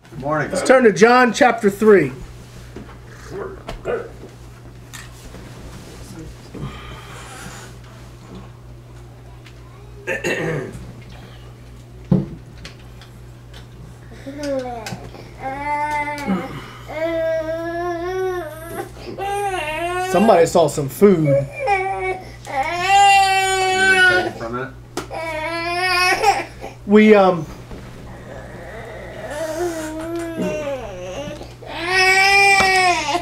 Good morning. Let's turn to John chapter 3. Somebody saw some food. From it.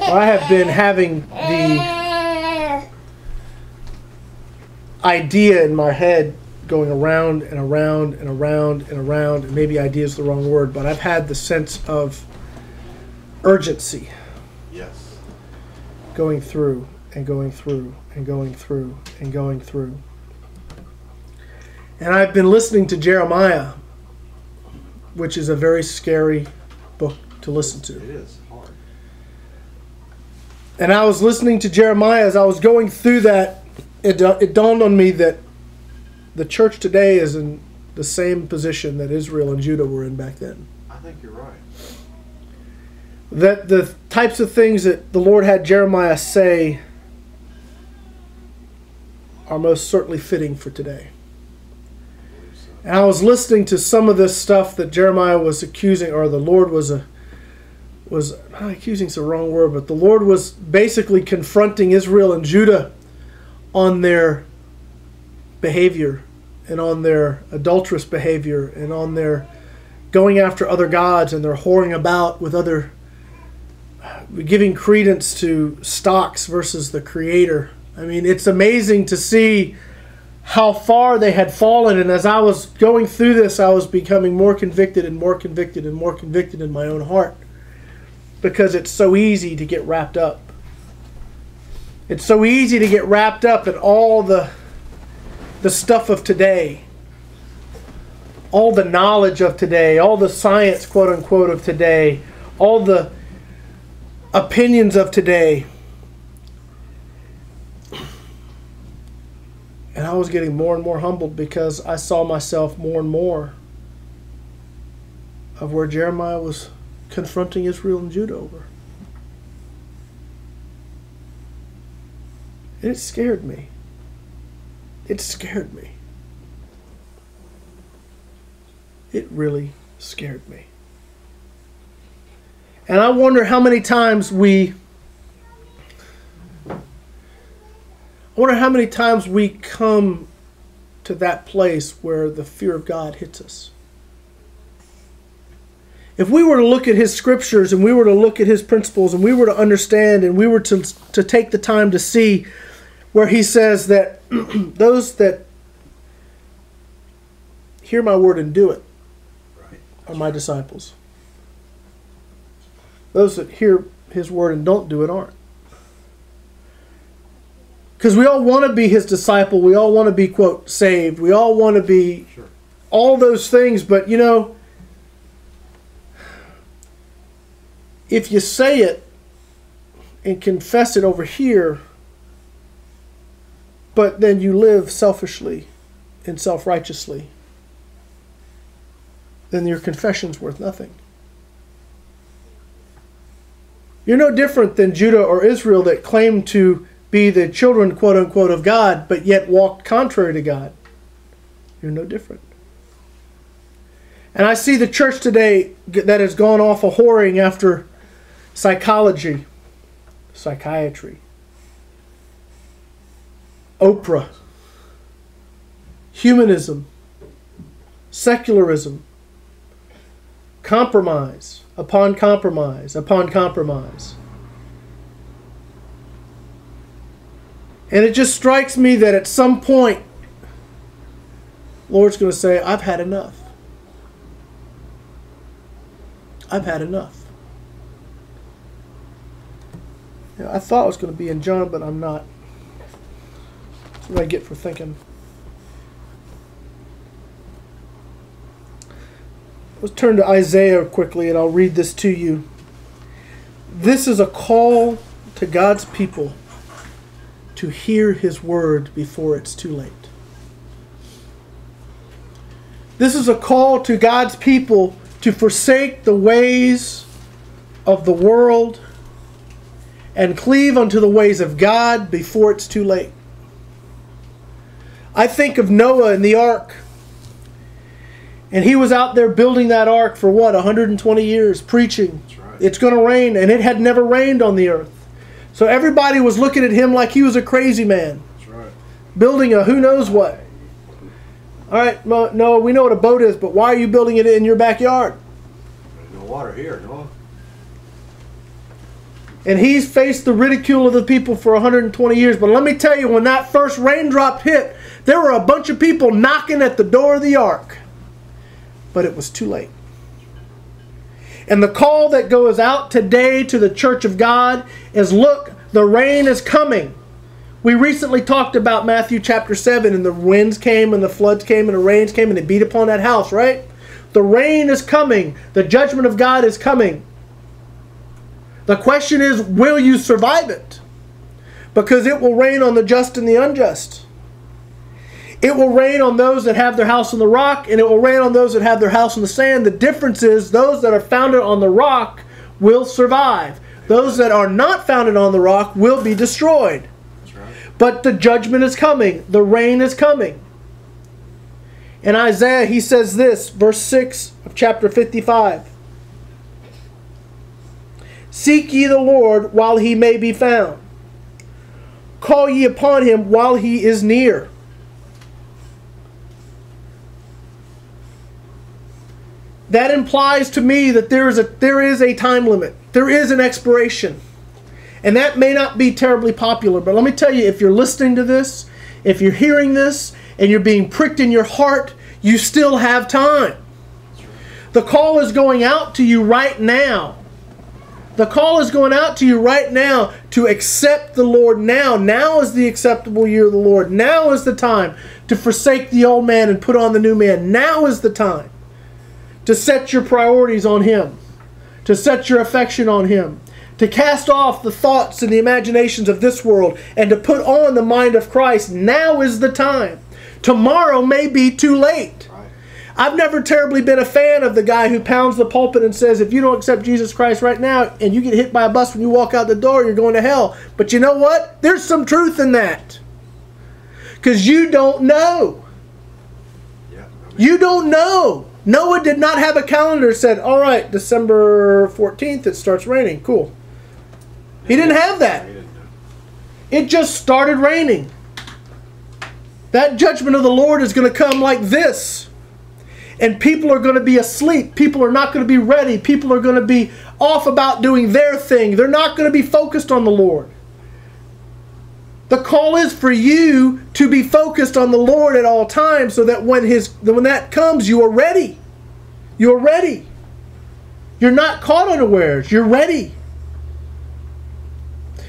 I have been having the idea in my head going around and around and around and around, and maybe idea is the wrong word, but I've had the sense of urgency. Yes. Going through and going through and going through and going through. And I've been listening to Jeremiah, which is a very scary book to listen to. It is hard. And I was listening to Jeremiah as I was going through that. It dawned on me that the church today is in the same position that Israel and Judah were in back then. I think you're right. That the types of things that the Lord had Jeremiah say are most certainly fitting for today. And I was listening to some of this stuff that Jeremiah was accusing, or the Lord was not accusing is the wrong word, but the Lord was basically confronting Israel and Judah on their behavior and on their adulterous behavior and on their going after other gods and their whoring about with other, giving credence to stocks versus the Creator. I mean, it's amazing to see how far they had fallen, and as I was going through this, I was becoming more convicted and more convicted and more convicted in my own heart, because it's so easy to get wrapped up. It's so easy to get wrapped up in all the stuff of today, all the knowledge of today, all the science, quote unquote, of today, all the opinions of today. And I was getting more and more humbled because I saw myself more and more of where Jeremiah was confronting Israel and Judah over. And it scared me. It scared me. It really scared me. And I wonder how many times we come to that place where the fear of God hits us. If we were to look at His scriptures and we were to look at His principles and we were to understand and we were to take the time to see where He says that those that hear my word and do it are my disciples. Those that hear His word and don't do it aren't. Because we all want to be His disciple. We all want to be, quote, saved. We all want to be all those things. But, you know, if you say it and confess it over here, but then you live selfishly and self-righteously, then your confession's worth nothing. You're no different than Judah or Israel that claimed to be the children, quote unquote, of God, but yet walked contrary to God. You're no different. And I see the church today that has gone off a whoring after psychology, psychiatry, Oprah, humanism, secularism, compromise upon compromise upon compromise. And it just strikes me that at some point, Lord's going to say, I've had enough. I've had enough. You know, I thought it was going to be in John, but I'm not. That's what I get for thinking. Let's turn to Isaiah quickly, and I'll read this to you. This is a call to God's people to hear His word before it's too late. This is a call to God's people to forsake the ways of the world and cleave unto the ways of God before it's too late. I think of Noah and the ark. And he was out there building that ark for what, 120 years, preaching. That's right. It's going to rain, and it had never rained on the earth. So everybody was looking at him like he was a crazy man. That's right. Building a who knows what. All right, no, we know what a boat is, but why are you building it in your backyard? There's no water here, no? And he's faced the ridicule of the people for 120 years. But let me tell you, when that first raindrop hit, there were a bunch of people knocking at the door of the ark. But it was too late. And the call that goes out today to the church of God is, look, the rain is coming. We recently talked about Matthew chapter 7, and the winds came and the floods came and the rains came and they beat upon that house, right? The rain is coming. The judgment of God is coming. The question is, will you survive it? Because it will rain on the just and the unjust. It will rain on those that have their house on the rock, and it will rain on those that have their house on the sand. The difference is those that are founded on the rock will survive. Those that are not founded on the rock will be destroyed. That's right. But the judgment is coming. The rain is coming. In Isaiah, he says this, verse 6 of chapter 55. Seek ye the Lord while he may be found. Call ye upon him while he is near. That implies to me that there is a time limit. There is an expiration. And that may not be terribly popular, but let me tell you, if you're listening to this, if you're hearing this, and you're being pricked in your heart, you still have time. The call is going out to you right now. The call is going out to you right now to accept the Lord now. Now is the acceptable year of the Lord. Now is the time to forsake the old man and put on the new man. Now is the time to set your priorities on Him, to set your affection on Him, to cast off the thoughts and the imaginations of this world, and to put on the mind of Christ. Now is the time. Tomorrow may be too late. Right. I've never terribly been a fan of the guy who pounds the pulpit and says, if you don't accept Jesus Christ right now and you get hit by a bus when you walk out the door, you're going to hell. But you know what? There's some truth in that. Because you don't know. Yeah. You don't know. Noah did not have a calendar that said, all right, December 14th, it starts raining. Cool. He didn't have that. He didn't know. It just started raining. That judgment of the Lord is going to come like this. And people are going to be asleep. People are not going to be ready. People are going to be off about doing their thing. They're not going to be focused on the Lord. The call is for you to be focused on the Lord at all times, so that when that comes, you are ready. You're ready. You're not caught unawares. You're ready.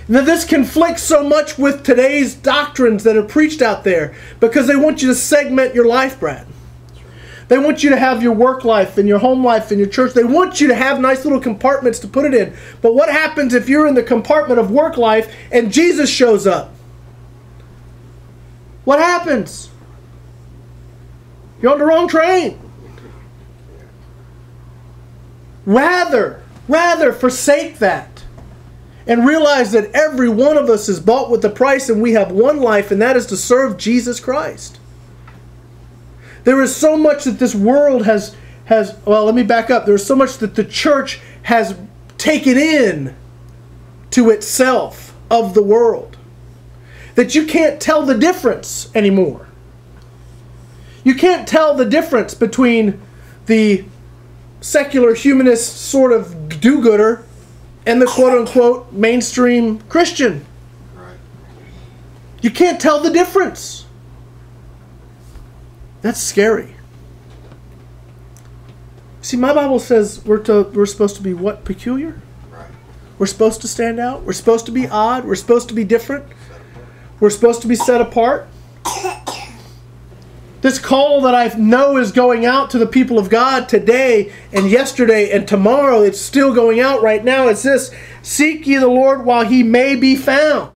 Now, this conflicts so much with today's doctrines that are preached out there, because they want you to segment your life, Brad. They want you to have your work life and your home life and your church. They want you to have nice little compartments to put it in. But what happens if you're in the compartment of work life and Jesus shows up? What happens? You're on the wrong train. Rather forsake that and realize that every one of us is bought with a price, and we have one life, and that is to serve Jesus Christ. There is so much that this world has well, let me back up. There's so much that the church has taken in to itself of the world that you can't tell the difference anymore. You can't tell the difference between the secular humanist sort of do-gooder and the quote-unquote mainstream Christian. Right. You can't tell the difference. That's scary. See, my Bible says we're supposed to be what? Peculiar? Right. We're supposed to stand out. We're supposed to be odd. We're supposed to be different. We're supposed to be set apart. This call that I know is going out to the people of God today and yesterday and tomorrow, it's still going out right now. It's this: seek ye the Lord while he may be found.